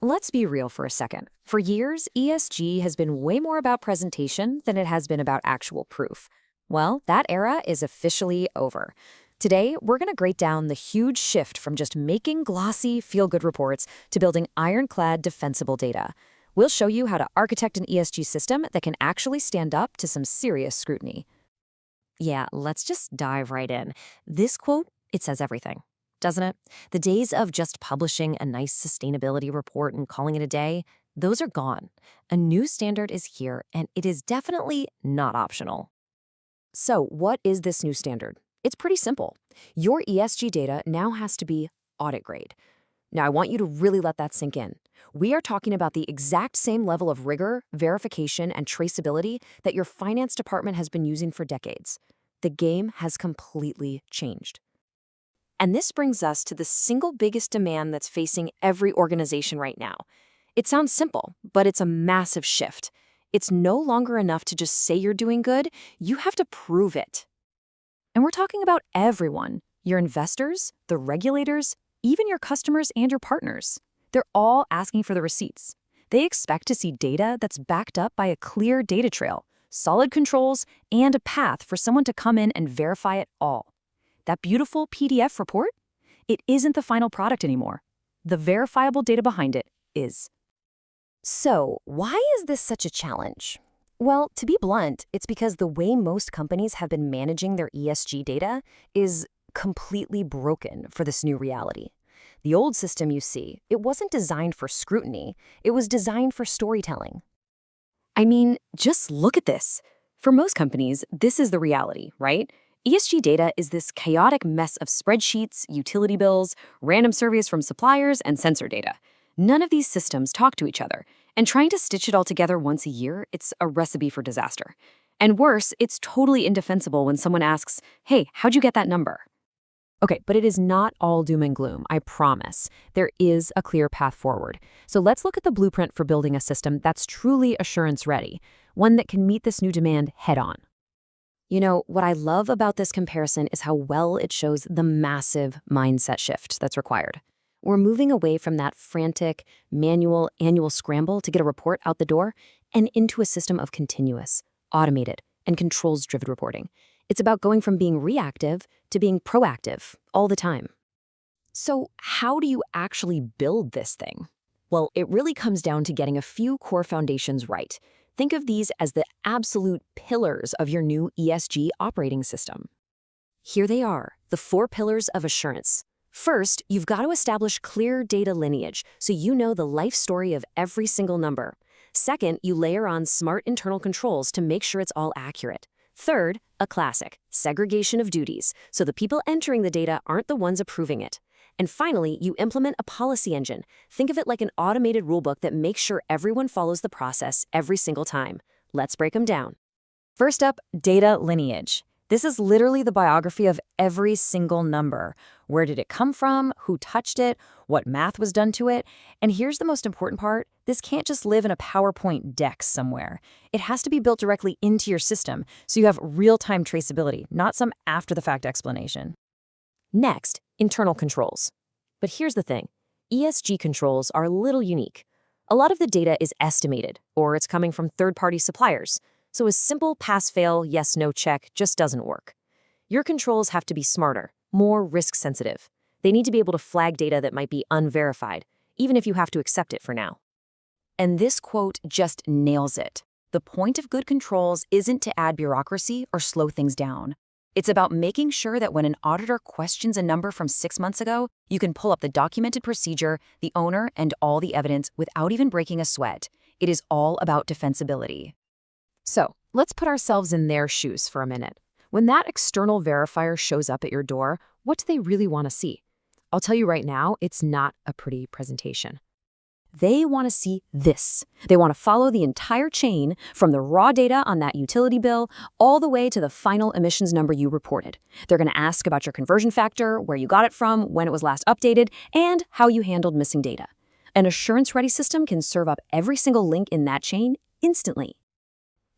Let's be real for a second. For years, ESG has been way more about presentation than it has been about actual proof. Well, that era is officially over. Today, we're going to grade down the huge shift from just making glossy, feel-good reports to building ironclad, defensible data. We'll show you how to architect an ESG system that can actually stand up to some serious scrutiny. Yeah, let's just dive right in. This quote, it says everything, doesn't it? The days of just publishing a nice sustainability report and calling it a day, those are gone. A new standard is here, and it is definitely not optional. So, what is this new standard? It's pretty simple. Your ESG data now has to be audit grade. Now, I want you to really let that sink in. We are talking about the exact same level of rigor, verification, and traceability that your finance department has been using for decades. The game has completely changed. And this brings us to the single biggest demand that's facing every organization right now. It sounds simple, but it's a massive shift. It's no longer enough to just say you're doing good, you have to prove it. And we're talking about everyone, your investors, the regulators, even your customers and your partners. They're all asking for the receipts. They expect to see data that's backed up by a clear data trail, solid controls, and a path for someone to come in and verify it all. That beautiful PDF report? It isn't the final product anymore. The verifiable data behind it is. So, why is this such a challenge? Well, to be blunt, it's because the way most companies have been managing their ESG data is completely broken for this new reality. The old system you see, it wasn't designed for scrutiny, it was designed for storytelling. I mean, just look at this. For most companies, this is the reality, right? ESG data is this chaotic mess of spreadsheets, utility bills, random surveys from suppliers, and sensor data. None of these systems talk to each other, and trying to stitch it all together once a year, it's a recipe for disaster. And worse, it's totally indefensible when someone asks, "Hey, how'd you get that number?" Okay, but it is not all doom and gloom, I promise. There is a clear path forward. So let's look at the blueprint for building a system that's truly assurance-ready, one that can meet this new demand head-on. You know, what I love about this comparison is how well it shows the massive mindset shift that's required. We're moving away from that frantic, manual, annual scramble to get a report out the door and into a system of continuous, automated, and controls-driven reporting. It's about going from being reactive to being proactive all the time. So how do you actually build this thing? Well, it really comes down to getting a few core foundations right. Think of these as the absolute pillars of your new ESG operating system. Here they are, the 4 pillars of assurance. First, you've got to establish clear data lineage so you know the life story of every single number. Second, you layer on smart internal controls to make sure it's all accurate. Third, a classic, segregation of duties, so the people entering the data aren't the ones approving it. And finally, you implement a policy engine. Think of it like an automated rulebook that makes sure everyone follows the process every single time. Let's break them down. First up, data lineage. This is literally the biography of every single number. Where did it come from? Who touched it? What math was done to it? And here's the most important part. This can't just live in a PowerPoint deck somewhere. It has to be built directly into your system, so you have real-time traceability, not some after-the-fact explanation. Next, internal controls. But here's the thing. ESG controls are a little unique. A lot of the data is estimated, or it's coming from third-party suppliers. So a simple pass-fail, yes-no check just doesn't work. Your controls have to be smarter, more risk-sensitive. They need to be able to flag data that might be unverified, even if you have to accept it for now. And this quote just nails it. The point of good controls isn't to add bureaucracy or slow things down. It's about making sure that when an auditor questions a number from 6 months ago, you can pull up the documented procedure, the owner, and all the evidence without even breaking a sweat. It is all about defensibility. So, let's put ourselves in their shoes for a minute. When that external verifier shows up at your door, what do they really want to see? I'll tell you right now, it's not a pretty presentation. They want to see this. They want to follow the entire chain from the raw data on that utility bill all the way to the final emissions number you reported. They're going to ask about your conversion factor, where you got it from, when it was last updated, and how you handled missing data. An assurance-ready system can serve up every single link in that chain instantly.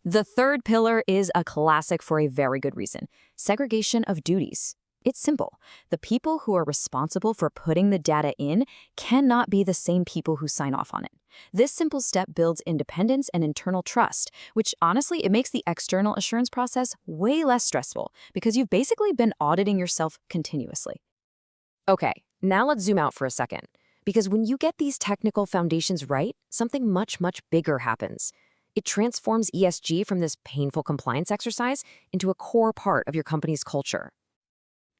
The third pillar is a classic for a very good reason: segregation of duties. It's simple. The people who are responsible for putting the data in cannot be the same people who sign off on it. This simple step builds independence and internal trust, which honestly, it makes the external assurance process way less stressful because you've basically been auditing yourself continuously. Okay, now let's zoom out for a second. Because when you get these technical foundations right, something much, much bigger happens. It transforms ESG from this painful compliance exercise into a core part of your company's culture.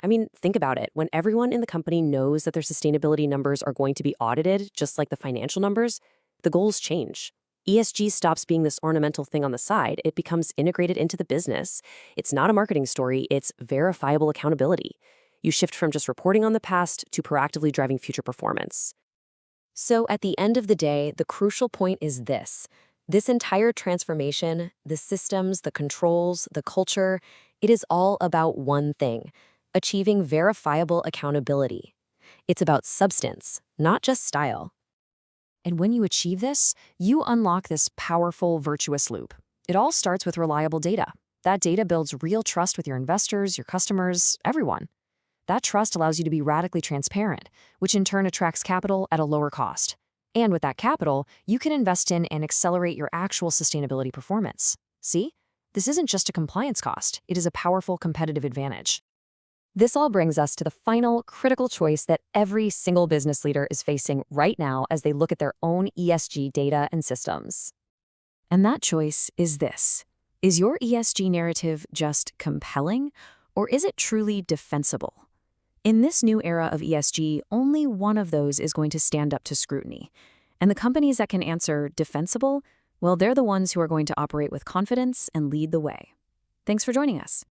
I mean, think about it. When everyone in the company knows that their sustainability numbers are going to be audited, just like the financial numbers, the goals change. ESG stops being this ornamental thing on the side. It becomes integrated into the business. It's not a marketing story, it's verifiable accountability. You shift from just reporting on the past to proactively driving future performance. So at the end of the day, the crucial point is this. This entire transformation, the systems, the controls, the culture, it is all about one thing: achieving verifiable accountability. It's about substance, not just style. And when you achieve this, you unlock this powerful, virtuous loop. It all starts with reliable data. That data builds real trust with your investors, your customers, everyone. That trust allows you to be radically transparent, which in turn attracts capital at a lower cost. And with that capital, you can invest in and accelerate your actual sustainability performance. See? This isn't just a compliance cost. It is a powerful competitive advantage. This all brings us to the final critical choice that every single business leader is facing right now as they look at their own ESG data and systems. And that choice is this. Is your ESG narrative just compelling, or is it truly defensible? In this new era of ESG, only one of those is going to stand up to scrutiny. And the companies that can answer defensible, well, they're the ones who are going to operate with confidence and lead the way. Thanks for joining us.